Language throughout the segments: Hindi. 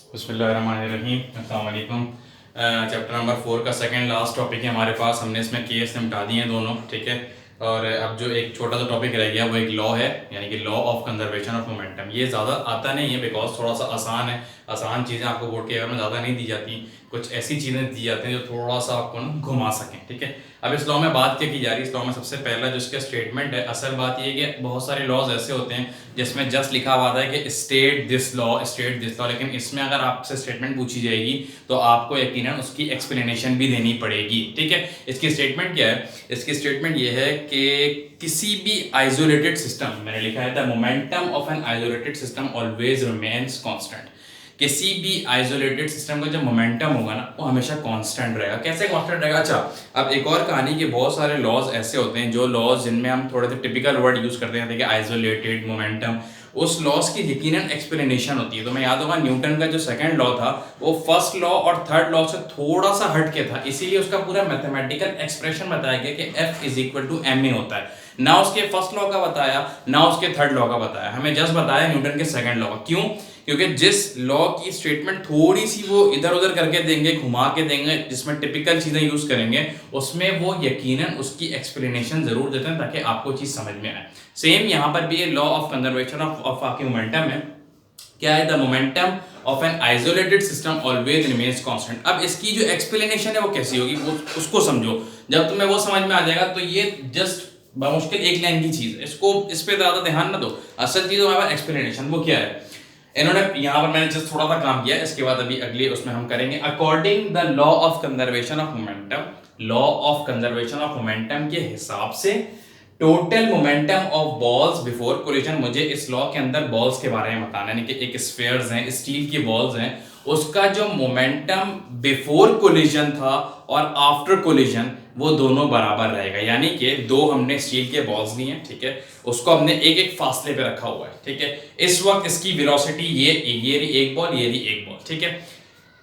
बिस्मिल्लाहिर्रहमानिर्रहीम, अस्सलाम वालेकुम। चैप्टर नंबर 4 का सेकंड लास्ट टॉपिक है हमारे पास। हमने इसमें केस निपटा दिए हैं दोनों, ठीक है। और अब जो एक छोटा सा टॉपिक रह गया वो एक लॉ है, यानी कि law of conservation of momentum. ये ज़्यादा आता नहीं है बिकॉज थोड़ा सा आसान है। आसान चीज़ें आपको बोर्ड के एग्जाम में ज़्यादा नहीं दी जाती, कुछ ऐसी चीज़ें दी जाती हैं जो थोड़ा सा आपको ना घुमा सकें, ठीक है। अब इस लॉ में बात क्या की जा रही है, इस लॉ में सबसे पहला जो इसका स्टेटमेंट है, असल बात ये है कि बहुत सारे लॉज ऐसे होते हैं जिसमें जस्ट लिखा हुआ है कि state this law, state this law, लेकिन इसमें अगर आपसे स्टेटमेंट पूछी जाएगी तो आपको यकीनन उसकी एक्सप्लेनेशन भी देनी पड़ेगी, ठीक है। इसकी स्टेटमेंट क्या है? इसकी स्टेटमेंट ये है कि किसी भी आइसोलेटेड सिस्टम, मैंने लिखा है the momentum of an isolated system always remains constant. किसी भी आइसोलेटेड सिस्टम का जो मोमेंटम होगा ना वो हमेशा कांस्टेंट रहेगा। कैसे कांस्टेंट रहेगा? अच्छा, अब एक और कहानी के बहुत सारे लॉज ऐसे होते हैं जो लॉज जिनमें हम थोड़े से टिपिकल वर्ड यूज करते हैं, देखिए आइसोलेटेड, मोमेंटम, उस लॉज की यकीनन एक्सप्लेनेशन होती है। तो मैं याद होगा न्यूटन का जो सेकंड लॉ था वो फर्स्ट लॉ और थर्ड लॉ से थोड़ा सा हट के था, इसीलिए उसका पूरा मैथमेटिकल एक्सप्रेशन बताया गया कि F is equal to ma होता है। ना उसके फर्स्ट लॉ का बताया ना उसके थर्ड लॉ का बताया, हमें जस्ट बताया न्यूटन के सेकंड लॉ का। क्यों? क्योंकि जिस लॉ की स्टेटमेंट थोड़ी सी वो इधर उधर करके देंगे, घुमा के देंगे, जिसमें टिपिकल चीजें यूज करेंगे, उसमें वो यकीनन उसकी एक्सप्लेनेशन जरूर देते हैं ताकि आपको चीज समझ में आए। सेम यहाँ पर भी लॉ ऑफ कंजर्वेशन ऑफ आपकी मोमेंटम है। क्या है? The momentum of an isolated system always remains constant. अब इसकी जो एक्सप्लेनेशन है वो कैसी होगी वो उसको समझो। जब तुम्हें वो समझ में आ जाएगा तो ये जस्ट मुश्किल एक लाइन की चीज है, इसको इस पे ज्यादा ध्यान ना दो। असल चीज हमारे एक्सप्लेनेशन वो क्या है। इन्होंने यहाँ पर मैंने जस्ट थोड़ा सा काम किया, इसके बाद अभी अगले उसमें हम करेंगे। According the law of conservation of momentum, law of conservation of momentum के हिसाब से total momentum of balls before collision, मुझे इस लॉ के अंदर बॉल्स के बारे में बताना है कि एक स्फीयर्स हैं, स्टील की बॉल्स हैं, उसका जो मोमेंटम बिफोर कोलिजन था और आफ्टर कोलिजन वो दोनों बराबर रहेगा। यानी कि दो हमने स्टील के बॉल्स लिए हैं, ठीक है, उसको हमने एक एक फासले पे रखा हुआ है, ठीक है। इस वक्त इसकी वेलोसिटी ये रही एक बॉल, ये रही एक बॉल, ठीक है।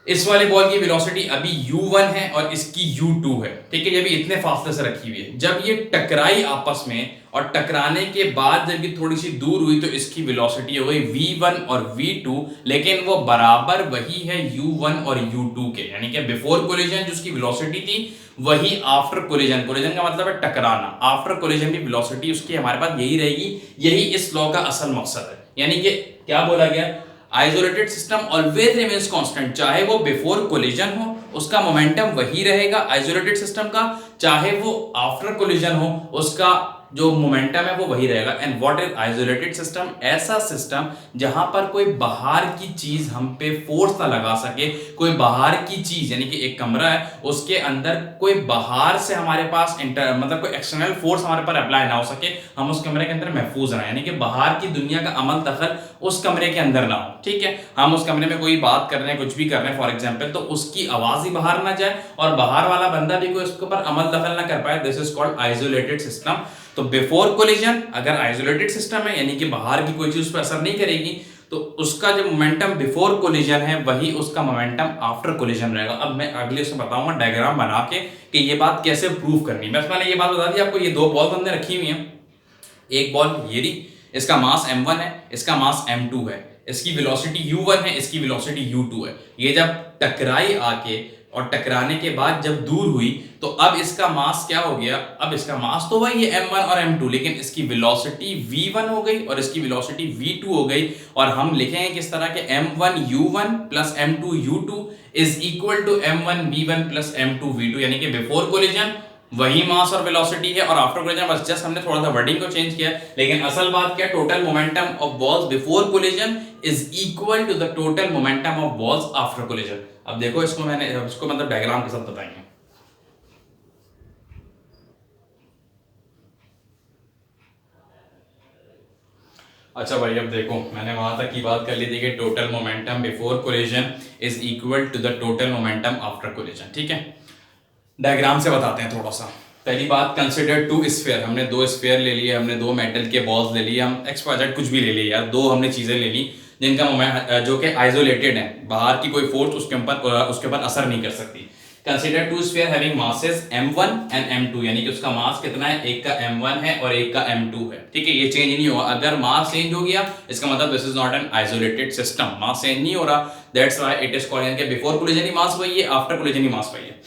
इस वाले बॉल की वेलोसिटी अभी u1 है और इसकी u2 है, ठीक है। ये भी इतने फासले से रखी हुई है। जब ये टकराई आपस में और टकराने के बाद जब ये थोड़ी सी दूर हुई तो इसकी वेलोसिटी हो गई v1 और v2, लेकिन वो बराबर वही है u1 और u2 के, यानी कि बिफोर कोलिजन जो उसकी वेलोसिटी थी वही आफ्टर कोलिजन, कोलिजन का मतलब है टकराना, आफ्टर कोलिजन की वेलोसिटी उसकी हमारे पास यही रहेगी। यही इस लॉ का असल मकसद है। यानी कि क्या बोला गया? Isolated system always remains constant, चाहे वो बिफोर कोलिजन हो उसका मोमेंटम वही रहेगा आइसोलेटेड सिस्टम का, चाहे वो आफ्टर कोलिजन हो उसका जो मोमेंटम है वो वही रहेगा। And what is isolated system? ऐसा सिस्टम जहां पर कोई बाहर की चीज हम पे फोर्स ना लगा सके, कोई बाहर की चीज, यानी कि एक कमरा है उसके अंदर कोई बाहर से हमारे पास मतलब कोई एक्सटर्नल फोर्स हमारे पर अप्लाई ना हो सके, हम उस कमरे के अंदर महफूज रहें, यानी कि बाहर की दुनिया का अमल दखल उस कमरे के अंदर ना हो, ठीक है। हम उस कमरे में कोई बात कर रहे हैं, कुछ भी कर रहे हैं फॉर एग्जांपल, तो उसकी आवाज ही बाहर ना जाए और बाहर वाला बंदा भी कोई उसके ऊपर अमल दखल ना कर पाए। This is called isolated system. तो बिफोर कोलिजन अगर आइसोलेटेड सिस्टम है, यानी कि बाहर की कोई चीज उस पर असर नहीं करेगी, तो उसका जो मोमेंटम बिफोर कोलिजन है वही उसका मोमेंटम आफ्टर कोलिजन रहेगा। अब मैं अगले से बताऊंगा डायग्राम बना के कि ये बात कैसे प्रूव करनी है। बस मैंने ये बात बता दी आपको। ये दो बॉल हमने रखी हुई हैं, एक बॉल ये रही, इसका मास m1 है, इसका मास m2 है, इसकी वेलोसिटी u1 है, इसकी वेलोसिटी u2 है। ये जब टकराई आके और टकराने के बाद जब दूर हुई तो अब इसका मास क्या हो गया? अब इसका मास तो वही है m1 और m2, लेकिन इसकी वेलोसिटी v1 हो गई और इसकी वेलोसिटी v2 हो गई। और हम लिखेंगे किस तरह के m1 u1 plus m2 u2 is equal to m1 v1 plus m2 v2, यानी कि बिफोर कोलिजन वही मास और वेलोसिटी है और आफ्टर कोलिजन बस जस्ट हमने थोड़ा सा वर्डिंग को चेंज किया, लेकिन असल बात क्या? Total momentum of balls before collision is equal to the total momentum of balls after collision. अब देखो इसको मैंने इसको मतलब डायग्राम के साथ बताएंगे। अच्छा भाई, अब देखो मैंने वहां तक की बात कर ली थी कि total momentum before collision is equal to the total momentum after collision, ठीक है। डायग्राम से बताते हैं थोड़ा सा। पहली बात, कंसिडर टू स्फीयर, हमने दो स्फीयर ले लिए, हमने दो मेटल के बॉल्स ले लिए, हम एक्सवाइजेड कुछ भी ले लिए यार, दो हमने चीजें ले ली जिनका जो कि आइसोलेटेड है, बाहर की कोई फोर्स उसके ऊपर असर नहीं कर सकती। Consider two sphere having masses m1 and m2, यानी कि उसका मास कितना है, एक का m1 है और एक का m2 है, ठीक है। ये चेंज नहीं हुआ। अगर मास चेंज हो गया इसका मतलब this is not an isolated system, mass change नहीं हो रहा, that's why it is called, यानी कि बिफोर कोलिजन ही मास वही है, आफ्टर कोलिजन ही मास वही है।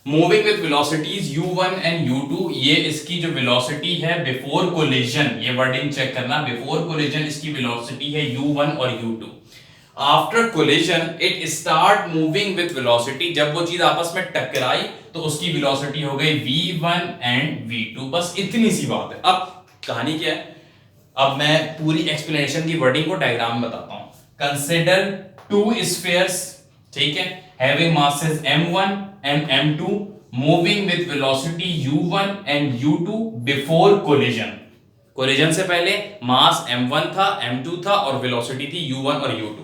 Moving with velocities u1 and u2, ये इसकी जो वेलोसिटी है बिफोर कोलिजन, ये वर्डिंग चेक करना, बिफोर कोलिजन इसकी वेलोसिटी है u1 और u2। After collision it start moving with velocity, जब वो चीज आपस में टकराई तो उसकी वेलोसिटी हो गई v1 एंड v2। बस इतनी सी बात है। अब कहानी क्या है, अब मैं पूरी एक्सप्लेनेशन की वर्डिंग को डायग्राम में बताता हूं। कंसिडर टू स्फीयर्स, ठीक है, having masses m1 and m2 moving with velocity u1 and u2 before collision। Collision से पहले मास m1 था, m2 था और वेलोसिटी थी u1 और u2।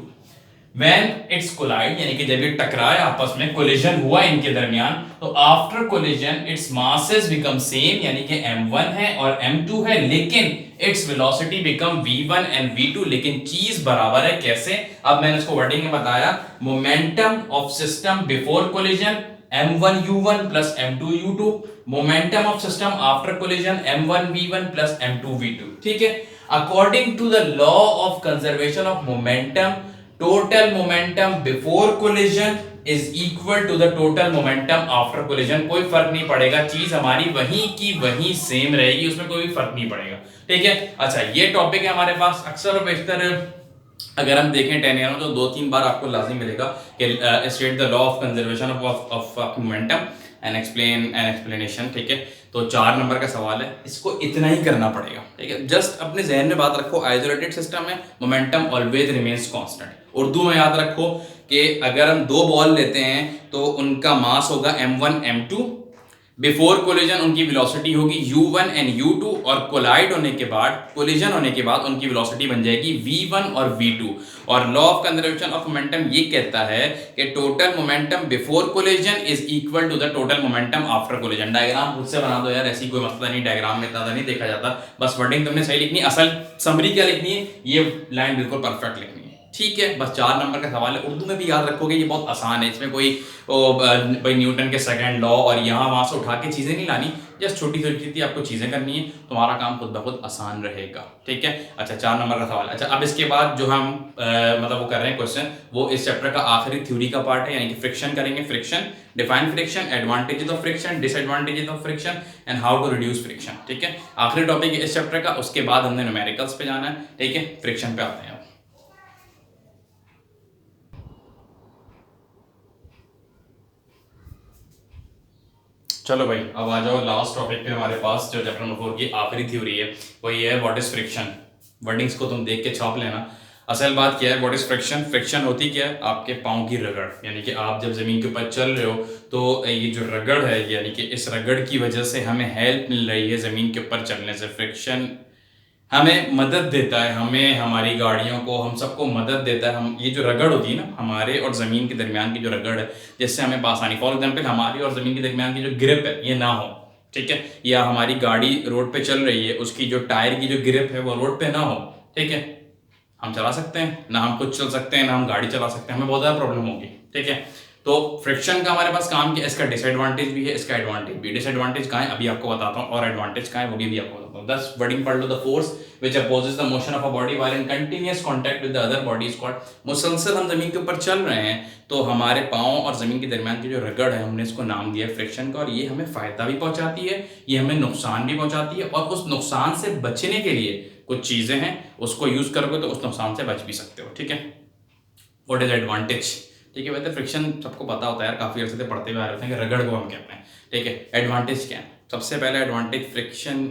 When it's collide, यानी कि जब ये टकराए आपस में, कोलिजन हुआ इनके दरमियान, तो after collision its masses become same, यानी कि m1 है और m2 है, लेकिन its velocity become v1 and v2, लेकिन चीज बराबर है। कैसे? अब मैंने इसको वर्डिंग में बताया, momentum of system before collision m1 u1 plus m2 u2, momentum of system after collision m1 v1 plus m2 v2, ठीक है। According to the law of conservation of momentum, total momentum before collision is equal to the total momentum after collision. कोई फर्क नहीं पड़ेगा, चीज हमारी वहीं की वहीं सेम रहेगी, उसमें कोई भी फर्क नहीं पड़ेगा, ठीक है। अच्छा, ये टॉपिक है हमारे पास। अक्सर और बेशतर अगर हम देखें 10 ईयर में तो 2-3 बार आपको लाजिम मिलेगा कि state the law of conservation of momentum and explain an explanation, ठीक है। तो 4 नंबर का सवाल है, इसको इतना ही करना पड़ेगा, ठीक है। जस्ट अपने जहन में बात रखो, आइसोलेटेड सिस्टम में momentum always remains constant. Urdu में याद रखो कि अगर हम 2 बॉल लेते हैं तो उनका मास होगा m1 m2, बिफोर कोलिजन उनकी वेलोसिटी होगी u1 एंड u2, और कोलाइड होने के बाद, कोलिजन होने के बाद उनकी वेलोसिटी बन जाएगी v1 और v2। और law of conservation of momentum ये कहता है कि total momentum before collision is equal to the total momentum after collision. Diagram खुद से बना दो यार, ऐसी कोई मसला नहीं, डायग्राम में इतना नहीं देखा जाता, बस वर्डिंग तुमने सही लिखनी, असल समरी क्या लिखनी है, ये लाइन बिल्कुल परफेक्ट लिखनी है, ठीक है। बस 4 नंबर का सवाल है, उर्दू में भी याद रखोगे, ये बहुत आसान है, इसमें कोई भाई न्यूटन के सेकंड लॉ और यहाँ वहां से उठा के चीजें नहीं लानी, जस्ट छोटी छोटी आपको चीजें करनी है, तुम्हारा काम खुद ब खुद आसान रहेगा, ठीक है। अच्छा, 4 नंबर का सवाल। अच्छा, अब इसके बाद जो हम मतलब वो कर रहे हैं क्वेश्चन, वो इस चैप्टर का आखिरी थ्योरी का पार्ट है, यानी कि फ्रिक्शन करेंगे। Friction, define friction, advantages of friction, disadvantages of friction and how to reduce friction, ठीक है। आखिरी टॉपिक है इस चैप्टर का, उसके बाद हमने न्यूमेरिकल्स पे जाना है, ठीक है। फ्रिक्शन पे आते हैं। चलो भाई, अब आ जाओ लास्ट टॉपिक पे हमारे पास, जो चैप्टर नंबर 4 की आखिरी थ्योरी है, वो ये है व्हाट इज फ्रिक्शन। वर्डिंग्स को तुम देख के छाप लेना। असल बात क्या है, व्हाट इज फ्रिक्शन? फ्रिक्शन होती क्या है? आपके पाँव की रगड़, यानी कि आप जब जमीन के ऊपर चल रहे हो तो ये जो रगड़ है, यानी कि इस रगड़ की वजह से हमें हेल्प मिल रही है जमीन के ऊपर चलने से। फ्रिक्शन हमें मदद देता है, हमें, हमारी गाड़ियों को, हम सबको मदद देता है। हम, ये जो रगड़ होती है ना हमारे और ज़मीन के दरमियान की जो रगड़ है, जिससे हमें आसानी, फॉर एग्जांपल हमारी और ज़मीन के दरमियान की जो ग्रिप है ये ना हो, ठीक है। या हमारी गाड़ी रोड पे चल रही है, उसकी जो टायर की जो ग्रिप है वो रोड पे ना हो, ठीक है, हम चला सकते हैं ना, हम खुद चल सकते हैं ना हम गाड़ी चला सकते हैं, हमें बहुत ज़्यादा प्रॉब्लम होगी, ठीक है। तो फ्रिक्शन का हमारे पास काम किया, इसका डिसएडवांटेज भी है, इसका एडवांटेज भी। डिसएडवांटेज कहाँ है अभी आपको बताता हूँ, और एडवांटेज कहाँ है वो भी आपको बताता हूँ। 10 वर्डिंग पढ़ लो। The force which opposes the motion of a body while in continuous contact with the other body is called. मुसलसल हम जमीन के ऊपर चल रहे हैं तो हमारे पाँव और जमीन के दरमियान की जो रगड़ है, हमने इसको नाम दिया फ्रिक्शन का, और ये हमें फायदा भी पहुंचाती है, ये हमें नुकसान भी पहुंचाती है, और उस नुकसान से बचने के लिए कुछ चीजें हैं, उसको यूज करोगे तो उस नुकसान से बच भी सकते हो, ठीक है। What is advantage? ठीक है, वैसे फ्रिक्शन सबको पता होता है यार, काफी अर्से से पढ़ते हुए आ रहे हैं कि रगड़ को हम कहते हैं, ठीक है। एडवांटेज क्या है? सबसे पहला advantage, friction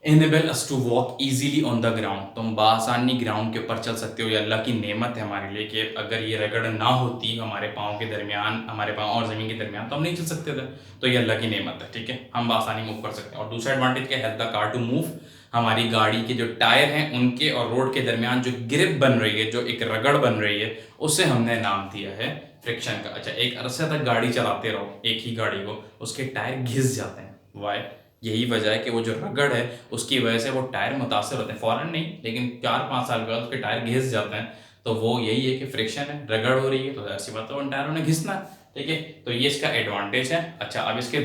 enable us to walk easily on the ground। तुम बासानी ग्राउंड के ऊपर चल सकते हो, ये अल्लाह की नेमत है हमारे लिए कि अगर ये रगड़ ना होती हमारे पाँव के दरमियान, हमारे पाँव और ज़मीन के दरमियान, तो हम नहीं चल सकते थे। तो ये अल्लाह की नेमत है, ठीक है, हम बासानी मूव कर सकते हैं। और दूसरा एडवांटेज क्या है? Help the car to move. हमारी गाड़ी के जो टायर हैं उनके और रोड के दरमियान जो ग्रिप बन रही है, जो एक रगड़ बन रही है, उसे हमने नाम दिया है फ्रिक्शन का। अच्छा, एक अरसे तक गाड़ी चलाते रहो एक ही गाड़ी को, उसके टायर घिस जाते हैं, वाई? यही वजह है कि वो जो रगड़ है उसकी वजह से वो टायर मुतासर होते हैं, फौरन नहीं लेकिन 4-5 साल के बाद उसके टायर घिस जाते हैं। तो वो यही है कि फ्रिक्शन है, रगड़ हो रही है तो ऐसी बात है उन टायरों ने घिसना, ठीक है, तो ये इसका एडवांटेज है। अच्छा, अब इसके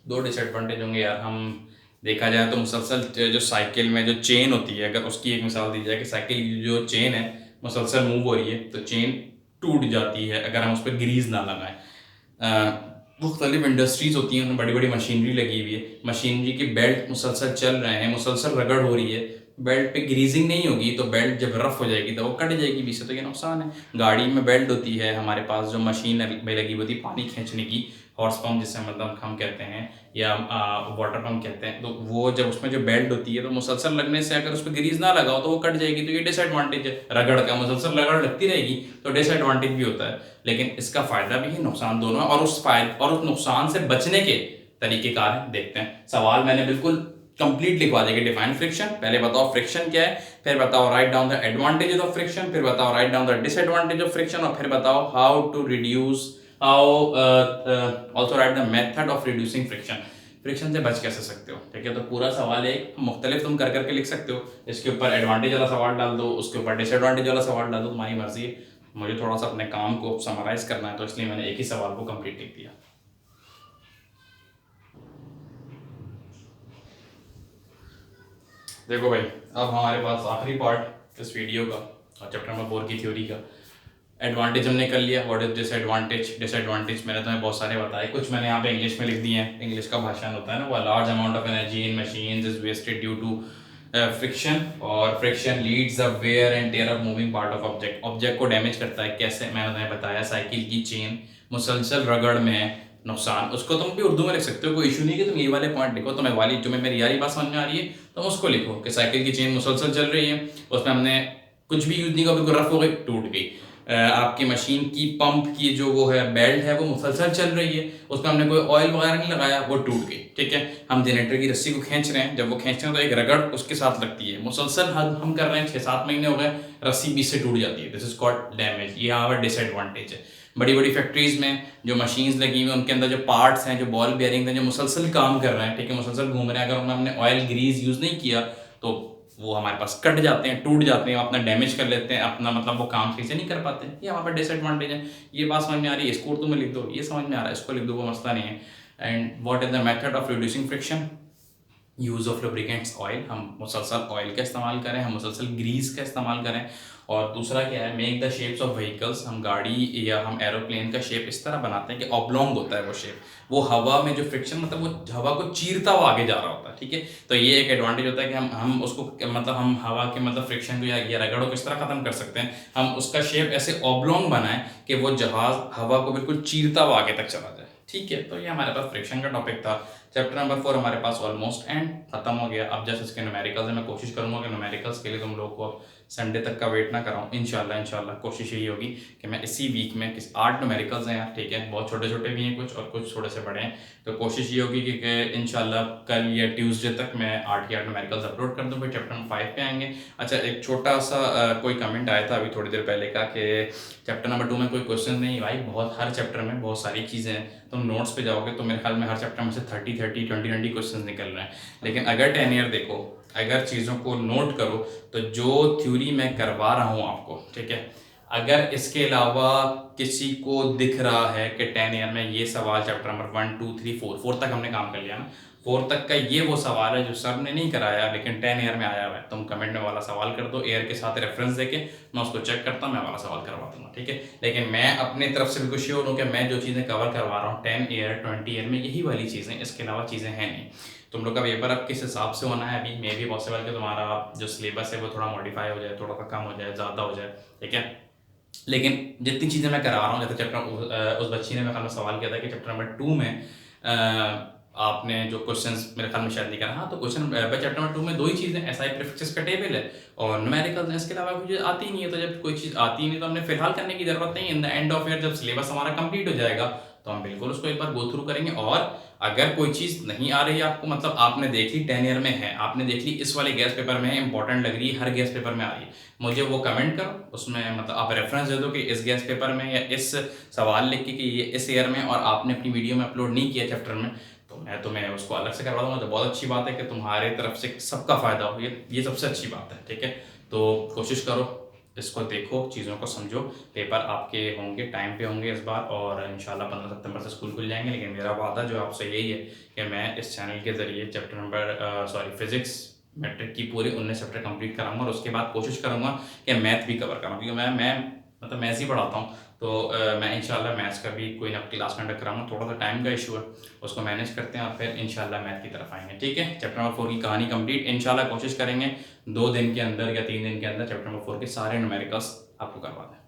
दो डिसएडवांटेज होंगे यार। हम देखा जाए तो मुसलसल जो साइकिल में जो चेन होती है, अगर उसकी एक मिसाल दी जाए कि साइकिल की जो चेन है मुसलसल मूव हो रही है तो चेन टूट जाती है अगर हम उस पर ग्रीस ना लगाएं। मुख्तलिफ इंडस्ट्रीज़ होती हैं, उनमें बड़ी बड़ी मशीनरी लगी हुई है, मशीनरी की बेल्ट मुसलसल चल रहे हैं, मुसलसल रगड़ हो रही है, बेल्ट पे ग्रीजिंग नहीं होगी तो बेल्ट जब रफ हो जाएगी तो वो कट जाएगी बीच से, तो ये नुकसान है। गाड़ी में बेल्ट होती है हमारे पास, जो मशीन में लगी होती है पानी खींचने की, हॉर्स पंप जिसे मतलब हम कहते हैं या वाटर पंप कहते हैं, तो वो जब उसमें जो बेल्ट होती है तो मुसलसल लगने से अगर उस पर ग्रीज ना लगाओ तो वो कट जाएगी, तो ये डिसएडवांटेज है। रगड़ का मुसलसल रगड़ लगती रहेगी तो डिसएडवांटेज भी होता है, लेकिन इसका फायदा भी है, नुकसान दोनों है। और उस नुकसान से बचने के तरीकेकार देखते हैं। सवाल मैंने बिल्कुल कंप्लीट लिखवा देंगे। डिफाइन फ्रिक्शन, पहले बताओ फ्रिक्शन क्या है, फिर बताओ write down the advantages of friction, फिर बताओ write down the disadvantage of friction, और फिर बताओ how to reduce also write the method of reducing friction. Friction से बच कैसे सकते हो, ठीक है। तो पूरा सवाल एक मुख्तलिफ तुम कर करके लिख सकते हो, इसके ऊपर एडवांटेज वाला सवाल डाल दो, उसके ऊपर डिसएडवांटेज वाला सवाल डाल दो, तुम्हारी मर्जी है। मुझे थोड़ा सा अपने काम को समराइज करना है तो इसलिए मैंने एक ही सवाल को कंप्लीट लिख दिया। देखो भाई, अब हमारे पास आखिरी पार्ट इस वीडियो का और चैप्टर नंबर 4 की थ्योरी का। एडवांटेज हमने कर लिया, व्हाट इज डिसएडवांटेज। डिसएडवांटेज मैंने तुम्हें बहुत सारे बताए, कुछ मैंने यहाँ पे इंग्लिश में लिख दिए हैं। इंग्लिश का भाषण होता है ना, वो large amount of energy in machines is wasted due to friction, और friction leads the wear and tear of moving part of object. Object को डैमेज करता है, कैसे मैंने तुम्हें बताया। साइकिल की चेन मुसलसल रगड़ में नुकसान, उसको तुम भी उर्दू में लिख सकते हो, कोई इशू नहीं कि तुम ये वाले पॉइंट लिखो, तुम्हें वाली तुम्हें मेरी यारी बात समझ में आ रही है तुम उसको लिखो कि साइकिल की चेन मुसलसल चल रही है, उसमें हमने कुछ भी यूज नहीं किया, बिल्कुल रफ हो गई, टूट गई। आपकी मशीन की पंप की जो वो है बेल्ट है वो मुसलसल चल रही है, उसमें हमने कोई ऑयल वगैरह नहीं लगाया, वो टूट गई, ठीक है। हम जनरेटर की रस्सी को खींच रहे हैं, जब वो खींचते हैं तो एक रगड़ उसके साथ लगती है, मुसलसल हम कर रहे हैं, 6-7 महीने हो गए, रस्सी बीच से टूट जाती है, दिस इज कॉल्ड डैमेज। ये यहाँ पर डिसएडवांटेज है। बड़ी बड़ी फैक्ट्रीज में जो मशीन्स लगी हुई हैं उनके अंदर जो पार्ट्स हैं, जो बॉल बेयरिंग हैं, जो मुसलसल काम कर रहे हैं, ठीक है, मुसलसल घूम रहे हैं, अगर उनमें हमने ऑयल ग्रीस यूज़ नहीं किया तो वो हमारे पास कट जाते हैं, टूट जाते हैं, अपना डैमेज कर लेते हैं, अपना मतलब वो काम सही से नहीं कर पाते हैं। ये हमारे पास डिसएडवांटेज है। ये बात समझ में आ रही है, इसको उर्दू में लिख दो, ये समझ में आ रहा है, इसको लिख दो, वो मसला नहीं है। And what is the method of reducing friction, use of lubricants oil, हम मुसलसल ऑयल का इस्तेमाल करें, हम मुसलसल ग्रीस का इस्तेमाल करें। और दूसरा क्या है, make the shapes of vehicles, हम गाड़ी या हम एरोप्लेन का शेप इस तरह बनाते हैं कि ऑब्लोंग होता है वो शेप, वो हवा में जो फ्रिक्शन मतलब वो हवा को चीरता हुआ आगे जा रहा होता है, ठीक है। तो ये एक एडवांटेज होता है कि हम उसको मतलब हम हवा के मतलब फ्रिक्शन को या रगड़ को इस तरह ख़त्म कर सकते हैं, हम उसका शेप ऐसे ऑब्लोंग बनाएं कि वो जहाज़ हवा को बिल्कुल चीरता हुआ आगे तक चला जाए, ठीक है। तो ये हमारे पास फ्रिक्शन का टॉपिक था। चैप्टर नंबर 4 हमारे पास ऑलमोस्ट एंड खत्म हो गया। अब जैसे इसके न्यूमेरिकल्स है, मैं कोशिश करूंगा कि न्यूमेरिकल्स के लिए तुम लोग को संडे तक का वेट ना कराऊं। इंशाल्लाह कोशिश यही होगी कि मैं इसी वीक में 8 न्यूमेरिकल्स हैं यार, ठीक है, बहुत छोटे छोटे भी हैं कुछ और कुछ थोड़े से बड़े हैं, तो कोशिश ये होगी कि इंशाल्लाह कल या ट्यूसडे तक मैं 8 की 8 न्यूमेरिकल्स अपलोड कर दूँ, फिर चैप्टर नंबर 5 पे आएंगे। अच्छा, एक छोटा सा कोई कमेंट आया था अभी थोड़ी देर पहले का कि चैप्टर नंबर 2 में कोई क्वेश्चन नहीं। भाई बहुत, हर चैप्टर में बहुत सारी चीज़ें हैं, तुम नोट्स पे जाओगे तो मेरे ख्याल में हर चैप्टर में से 30 20 क्वेश्चन निकल रहे हैं। लेकिन अगर 10 ईयर देखो, अगर चीज़ों को नोट करो तो जो थ्योरी मैं करवा रहा हूँ आपको, ठीक है, अगर इसके अलावा किसी को दिख रहा है कि 10 ईयर में ये सवाल चैप्टर नंबर 1 2 3 4 तक हमने काम कर लिया ना, 4 तक का ये वो सवाल है जो सर ने नहीं कराया लेकिन 10 ईयर में आया हुआ है, तुम कमेंट में वाला सवाल कर दो, ईयर के साथ रेफरेंस देके मैं उसको चेक करता हूँ, मैं वाला सवाल करवा दूंगा, ठीक है। लेकिन मैं अपनी तरफ से बिल्कुल श्योर हूँ कि मैं जो चीज़ें कवर करवा रहा हूँ 10 ईयर 20 ईयर में यही वाली चीज़ें, इसके अलावा चीज़ें हैं नहीं। तुम लोग का पेपर अब किस हिसाब से होना है, अभी मे भी पॉसिबल कि तुम्हारा जो सिलेबस है वो थोड़ा मॉडिफाई हो जाए, थोड़ा सा कम हो जाए, ज़्यादा हो जाए, ठीक है। लेकिन जितनी चीज़ें मैं करा रहा हूँ, जैसे चैप्टर उस बच्ची ने मेरे ख्याल में सवाल किया था कि चैप्टर नंबर 2 में आपने जो क्वेश्चंस मेरे ख्याल में शायद लिखा हाँ, तो क्वेश्चन चैप्टर नंबर 2 में 2 ही चीज़ें, एसआई प्रीफिक्सेस का टेबल है और न्यूमेरिकल्स हैं, इसके अलावा कुछ आती नहीं है। तो जब कोई चीज़ आती नहीं तो हमने फिलहाल करने की ज़रूरत नहीं है। In the end of year जब सिलेबस हमारा कंप्लीट हो जाएगा तो हम बिल्कुल उसको एक बार गो थ्रू करेंगे। और अगर कोई चीज़ नहीं आ रही है आपको, मतलब आपने देख ली 10 ईयर में है, आपने देख ली इस वाले गैस पेपर में है, इंपॉर्टेंट लग रही है, हर गैस पेपर में आ रही है, मुझे वो कमेंट करो, उसमें मतलब आप रेफरेंस दे दो कि इस गैस पेपर में या इस सवाल लिख के कि ये इस ईयर में और आपने अपनी वीडियो में अपलोड नहीं किया चैप्टर में, तो मैं तुम्हें उसको अलग से करवा दूंगा। तो बहुत अच्छी बात है कि तुम्हारे तरफ से सबका फ़ायदा हो, ये सबसे अच्छी बात है, ठीक है। तो कोशिश करो इसको देखो, चीज़ों को समझो। पेपर आपके होंगे, टाइम पे होंगे इस बार, और इंशाल्लाह 15 सितंबर से स्कूल खुल जाएंगे। लेकिन मेरा वादा जो आपसे यही है कि मैं इस चैनल के ज़रिए चैप्टर नंबर फिज़िक्स मैट्रिक की पूरी 19 चैप्टर कंप्लीट कराऊंगा, और उसके बाद कोशिश करूंगा कि मैथ भी कवर कराऊँ, क्योंकि मैं मतलब मैथ्स ही पढ़ाता हूँ। तो मैं इंशाल्लाह मैथ्स का भी कोई ना क्लास कंडक्ट कराऊंगा। थोड़ा सा टाइम का इशू है, उसको मैनेज करते हैं और फिर इंशाल्लाह मैथ की तरफ आएंगे। ठीक है, चैप्टर नंबर 4 की कहानी कंप्लीट इंशाल्लाह कोशिश करेंगे 2 दिन के अंदर या 3 दिन के अंदर चैप्टर नंबर 4 के सारे न्यूमेरिकल्स आपको करवा दें।